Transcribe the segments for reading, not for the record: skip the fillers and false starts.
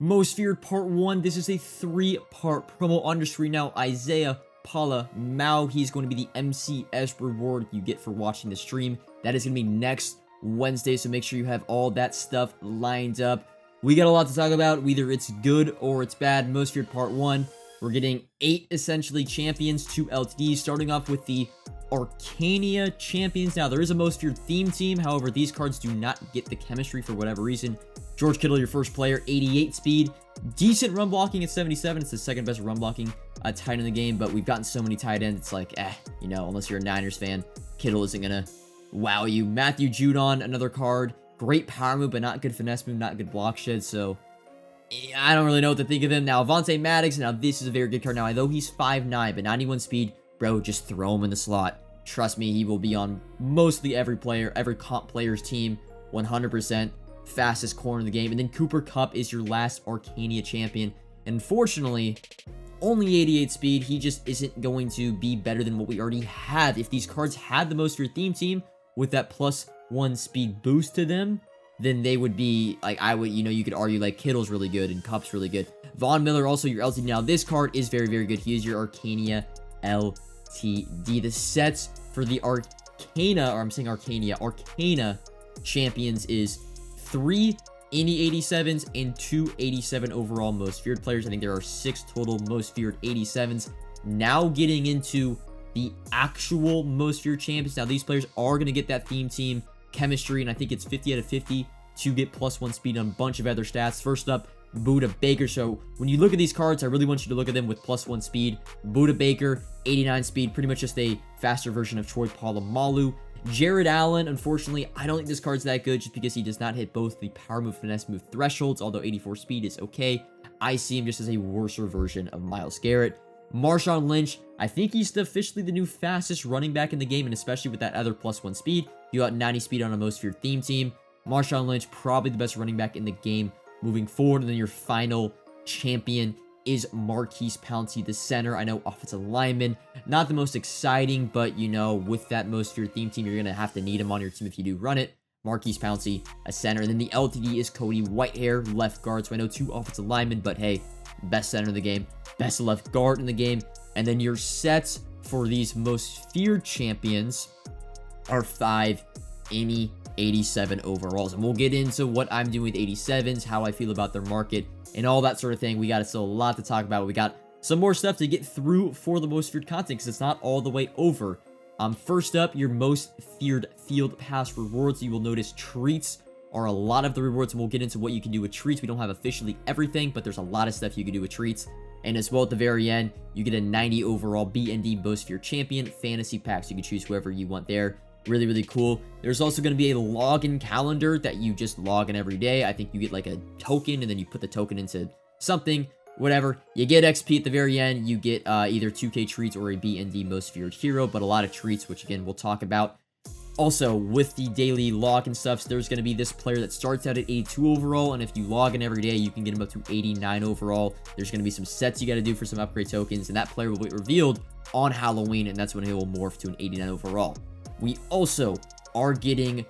Most Feared Part 1. This is a 3-part promo on your screen now. Isaiah Paula Mao. He's going to be the MCS reward you get for watching the stream. That is going to be next Wednesday, so make sure you have all that stuff lined up. We got a lot to talk about. Either it's good or it's bad. Most Feared Part 1. We're getting 8 essentially champions, 2 LTDs, starting off with the Arcania champions. Now, there is a Most Feared theme team. However, these cards do not get the chemistry for whatever reason. George Kittle, your first player, 88 speed. Decent run blocking at 77. It's the second best run blocking tight end in the game, but we've gotten so many tight ends. It's like, you know, unless you're a Niners fan, Kittle isn't going to wow you. Matthew Judon, another card. Great power move, but not good finesse move, not good block shed, so I don't really know what to think of him. Now, Avonte Maddox, now this is a very good card. Now, I know he's 5'9", but 91 speed, bro, just throw him in the slot. Trust me, he will be on mostly every comp player's team, 100%. Fastest corner in the game. And then Cooper Kupp is your last Arcania champion. Unfortunately, only 88 speed. He just isn't going to be better than what we already have. If these cards had the most for your theme team with that +1 speed boost to them, then they would be like, you could argue like Kittle's really good and Kupp's really good. Von Miller, also your LTD. Now, this card is very, very good. He is your Arcania LTD. The sets for the Arcana champions is 3 Indy 87s and 2 87 overall Most Feared players. I think there are 6 total Most Feared 87s. Now getting into the actual Most Feared champions. Now, these players are going to get that theme team chemistry, and I think it's 50 out of 50 to get +1 speed on a bunch of other stats. First up, Buda Baker. So when you look at these cards, I really want you to look at them with +1 speed. Buda Baker, 89 speed, pretty much just a faster version of Troy Polamalu. Jared Allen, unfortunately, I don't think this card's that good just because he does not hit both the power move, finesse move thresholds, although 84 speed is okay. I see him just as a worser version of Myles Garrett. Marshawn Lynch, I think he's officially the new fastest running back in the game, and especially with that other +1 speed. You got 90 speed on a Most Feared theme team. Marshawn Lynch, probably the best running back in the game moving forward. And then your final champion is Marquise Pouncey, the center. I know offensive lineman, not the most exciting, but you know, with that Most Feared theme team, you're going to have to need him on your team if you do run it. Marquise Pouncey, a center. And then the LTD is Cody Whitehair, left guard. So I know 2 offensive linemen, but hey, best center in the game, best left guard in the game. And then your sets for these Most Feared champions are 5 Indy 87 overalls. And we'll get into what I'm doing with 87s, how I feel about their market, and all that sort of thing. We got still a lot to talk about. We got some more stuff to get through for the Most Feared content because it's not all the way over. First up, your Most Feared Field Pass rewards. You will notice treats are a lot of the rewards, and we'll get into what you can do with treats. We don't have officially everything, but there's a lot of stuff you can do with treats. And as well, at the very end, you get a 90 overall BND Most Feared Champion fantasy pack. So you can choose whoever you want there. Really, really cool. There's also going to be a login calendar that you just log in every day. I think you get like a token, and then you put the token into something, whatever. You get XP at the very end. You get either 2K treats or a BND Most Feared hero, but a lot of treats, which again, we'll talk about. Also, with the daily login stuff, there's going to be this player that starts out at 82 overall, and if you log in every day, you can get him up to 89 overall. There's going to be some sets you got to do for some upgrade tokens, and that player will be revealed on Halloween, and that's when he will morph to an 89 overall. We also are getting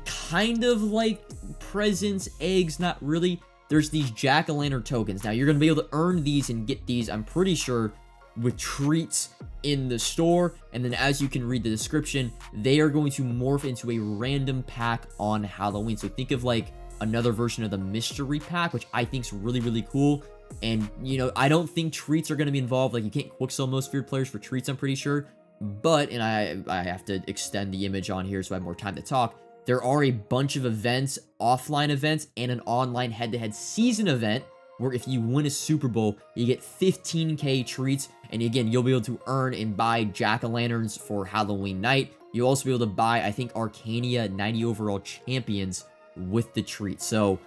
kind of like presents, eggs, not really. There's these jack-o'-lantern tokens. Now, you're going to be able to earn these and get these, I'm pretty sure, with treats in the store. And then as you can read the description, they are going to morph into a random pack on Halloween. So think of like another version of the mystery pack, which I think is really, really cool. And, you know, I don't think treats are going to be involved. Like, you can't quick sell Most Feared players for treats, I'm pretty sure. But, and I have to extend the image on here so I have more time to talk. There are a bunch of events, offline events, and an online head-to-head season event where if you win a Super Bowl, you get 15K treats. And again, you'll be able to earn and buy jack-o'-lanterns for Halloween night. You'll also be able to buy, I think, Arcania 90 overall champions with the treats. So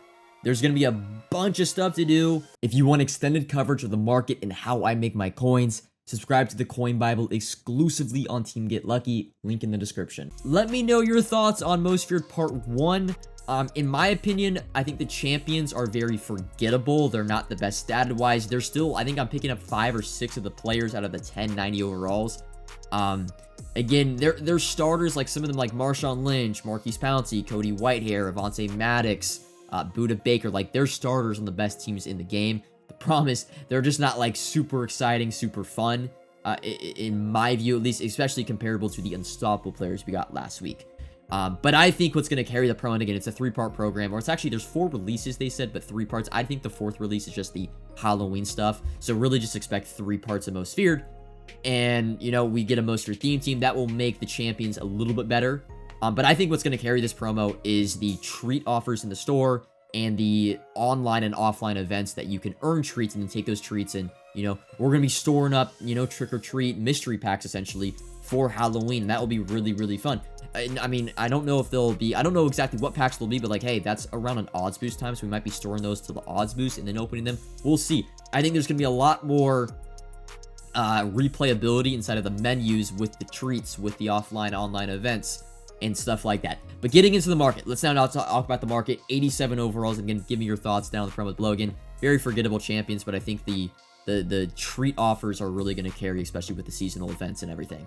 there's going to be a bunch of stuff to do. If you want extended coverage of the market and how I make my coins, subscribe to the Coin Bible exclusively on Team Get Lucky, link in the description. Let me know your thoughts on Most Feared Part 1. In my opinion, I think the champions are very forgettable. They're not the best stat-wise. They're still, I think I'm picking up 5 or 6 of the players out of the 10 90 overalls. Again, they're starters, like some of them like Marshawn Lynch, Marquise Pouncey, Cody Whitehair, Avonte Maddox, Buda Baker, like they're starters on the best teams in the game. The problem is they're just not like super exciting, super fun, in my view at least, especially comparable to the unstoppable players we got last week. But I think what's going to carry the pro, and again, it's a 3-part program, or it's actually, there's 4 releases, they said, but 3 parts. I think the 4th release is just the Halloween stuff. So really just expect 3 parts of Most Feared. And, you know, we get a Most Feared theme team. That will make the champions a little bit better. But I think what's going to carry this promo is the treat offers in the store and the online and offline events that you can earn treats and then take those treats and, you know, we're going to be storing up, you know, trick-or-treat mystery packs essentially for Halloween. And that will be really, really fun. I mean, I don't know if they'll be, I don't know exactly what packs they'll be, but like, hey, that's around an odds boost time, so we might be storing those to the odds boost and then opening them. We'll see. I think there's going to be a lot more replayability inside of the menus with the treats, with the offline, online events, and stuff like that. But getting into the market, let's now talk about the market. 87 overalls. Again, give me your thoughts down in the promo below. Again, very forgettable champions, but I think the treat offers are really going to carry, especially with the seasonal events and everything.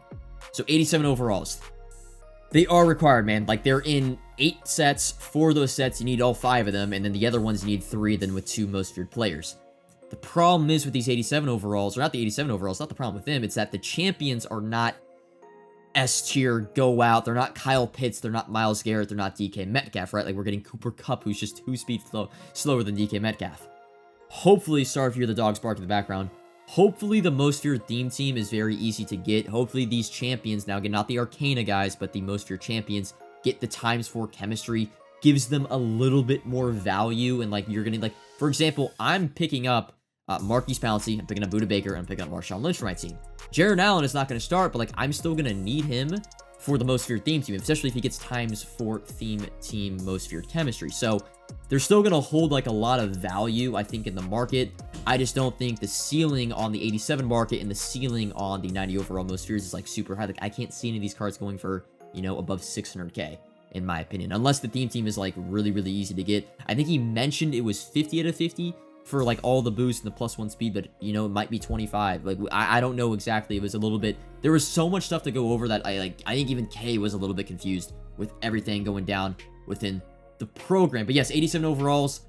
So 87 overalls. They are required, man. Like, they're in 8 sets. 4 of those sets, you need all 5 of them, and then the other ones, you need 3, then with 2 most feared players. The problem is with these 87 overalls, or not the 87 overalls, not the problem with them, it's that the champions are not S tier, go out. They're not Kyle Pitts, they're not Myles Garrett, they're not DK Metcalf, right? Like, we're getting Cooper Kupp, who's just 2 speed slower than DK Metcalf. Hopefully, sorry if you hear the dogs bark in the background. Hopefully, the Most Feared theme team is very easy to get. Hopefully, these champions, now again, not the Arcana guys, but the Most Feared champions, get the ×4 chemistry, gives them a little bit more value, and, like, you're gonna, like, for example, I'm picking up Marquise Pouncey, I'm picking up Buda Baker, I'm picking up Marshawn Lynch for my team. Jaron Allen is not going to start, but, like, I'm still going to need him for the Most Feared theme team, especially if he gets ×4 theme team Most Feared chemistry. So, they're still going to hold, like, a lot of value, I think, in the market. I just don't think the ceiling on the 87 market and the ceiling on the 90 overall Most Fears is, like, super high. Like, I can't see any of these cards going for, you know, above 600k, in my opinion. Unless the theme team is, like, really, really easy to get. I think he mentioned it was 50 out of 50 for, like, all the boosts and the +1 speed, but, you know, it might be 25. Like, I don't know exactly. It was a little bit, there was so much stuff to go over that I think even K was a little bit confused with everything going down within the program. But yes, 87 overalls.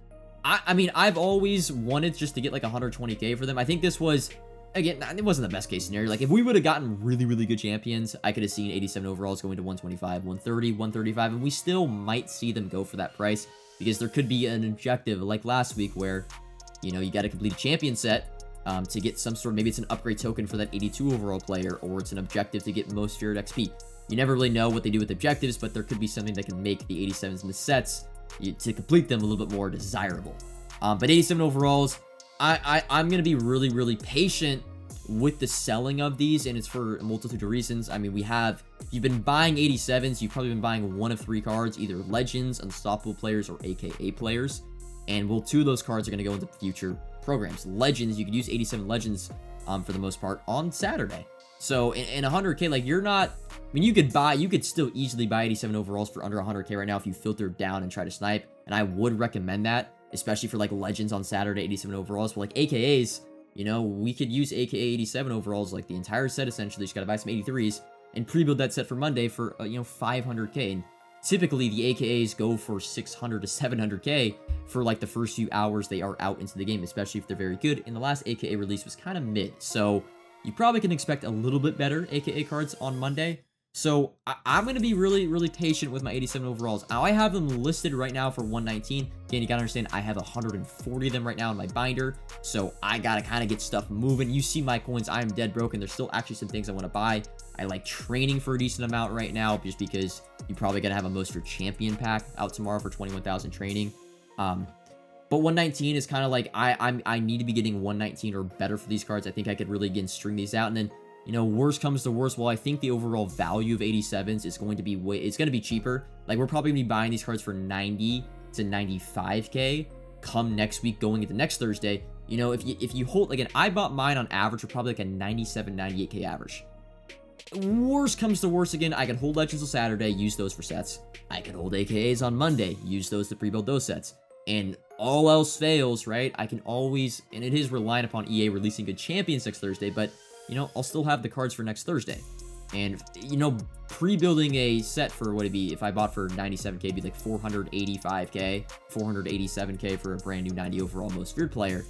I mean, I've always wanted just to get like 120k for them. I think this was, again, it wasn't the best case scenario. Like, if we would have gotten really, really good champions, I could have seen 87 overalls going to 125, 130, 135, and we still might see them go for that price because there could be an objective like last week where, you know, you got to complete a champion set to get some sort of, maybe it's an upgrade token for that 82 overall player, or it's an objective to get most feared XP. You never really know what they do with objectives, but there could be something that can make the 87s and the sets to complete them a little bit more desirable. But 87 overalls, I'm going to be really, really patient with the selling of these, and it's for a multitude of reasons. I mean, if you've been buying 87s, you've probably been buying one of 3 cards, either Legends, Unstoppable players, or AKA players. And 2 of those cards are going to go into future programs. Legends, you could use 87 Legends for the most part on Saturday. So in 100k, like, you're not, I mean, you could still easily buy 87 overalls for under 100k right now if you filter down and try to snipe. And I would recommend that, especially for like Legends on Saturday, 87 overalls. But like AKAs, you know, we could use AKA 87 overalls, like the entire set essentially. Just got to buy some 83s and pre-build that set for Monday for, you know, 500k. And typically the AKAs go for 600 to 700k for like the first few hours they are out into the game, especially if they're very good. And the last AKA release was kind of mid. So you probably can expect a little bit better AKA cards on Monday. So I'm going to be really, really patient with my 87 overalls. Now, I have them listed right now for 119. Again, you got to understand, I have 140 of them right now in my binder. So I got to kind of get stuff moving. You see my coins, I'm dead broken. There's still actually some things I want to buy. I like training for a decent amount right now, just because you probably got to have a Most Feared champion pack out tomorrow for 21,000 training. But 119 is kind of like, I need to be getting 119 or better for these cards. I think I could really, again, string these out. And then, you know, worst comes to worst, well, I think the overall value of 87s is going to be it's going to be cheaper. Like, we're probably going to be buying these cards for 90 to 95k come next week, going into next Thursday. You know, if you hold, again, I bought mine on average for probably like a 97, 98k average. Worst comes to worst, again, I could hold Legends on Saturday, use those for sets. I could hold AKAs on Monday, use those to pre-build those sets. And all else fails, right? I can always, and it is relying upon EA releasing good champions next Thursday, but, you know, I'll still have the cards for next Thursday. And, you know, pre-building a set for what it'd be, if I bought for 97k, it'd be like 485k, 487k for a brand new 90 overall most feared player.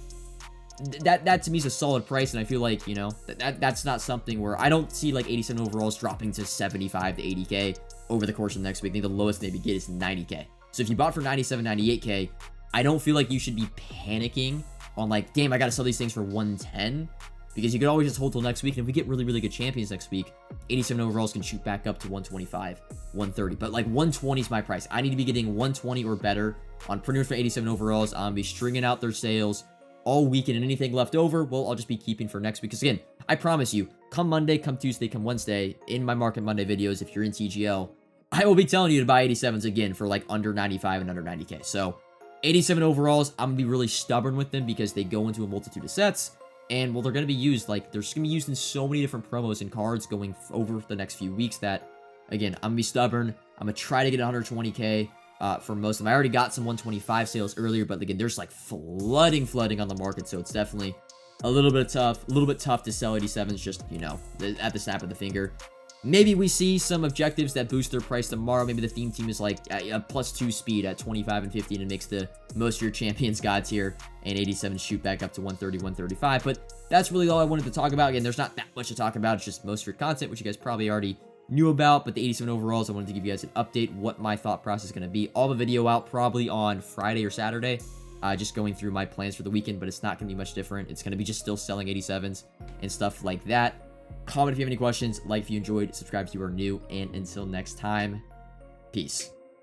That to me is a solid price, and I feel like, you know, that's not something where I don't see like 87 overalls dropping to 75 to 80k over the course of the next week. I think the lowest maybe get is 90k. So if you bought for 97, 98k, I don't feel like you should be panicking on like, damn, I gotta sell these things for 110, because you could always just hold till next week. And if we get really, really good champions next week, 87 overalls can shoot back up to 125, 130. But like 120 is my price. I need to be getting 120 or better on pretty much for 87 overalls. I'm gonna be stringing out their sales all weekend, and anything left over, well, I'll just be keeping for next week. Because again, I promise you, come Monday, come Tuesday, come Wednesday, in my Market Monday videos, if you're in TGL, I will be telling you to buy 87s again for like under 95 and under 90k. So 87 overalls, I'm gonna be really stubborn with them because they go into a multitude of sets. And, well, they're going to be used, like, they're just going to be used in so many different promos and cards going over the next few weeks that, again, I'm going to be stubborn. I'm going to try to get 120k for most of them. I already got some 125 sales earlier, but, again, there's, like, flooding on the market, so it's definitely a little bit tough to sell 87s just, you know, at the snap of the finger. Maybe we see some objectives that boost their price tomorrow. Maybe the theme team is like a +2 speed at 25 and 15 and makes the most of your champions gods here, and 87 shoot back up to 130, 135. But that's really all I wanted to talk about. Again, there's not that much to talk about. It's just most of your content, which you guys probably already knew about. But the 87 overalls, I wanted to give you guys an update, what my thought process is going to be. I'll have a video out probably on Friday or Saturday, just going through my plans for the weekend, but it's not going to be much different. It's going to be just still selling 87s and stuff like that. Comment if you have any questions, like if you enjoyed, subscribe if you are new, and until next time, peace.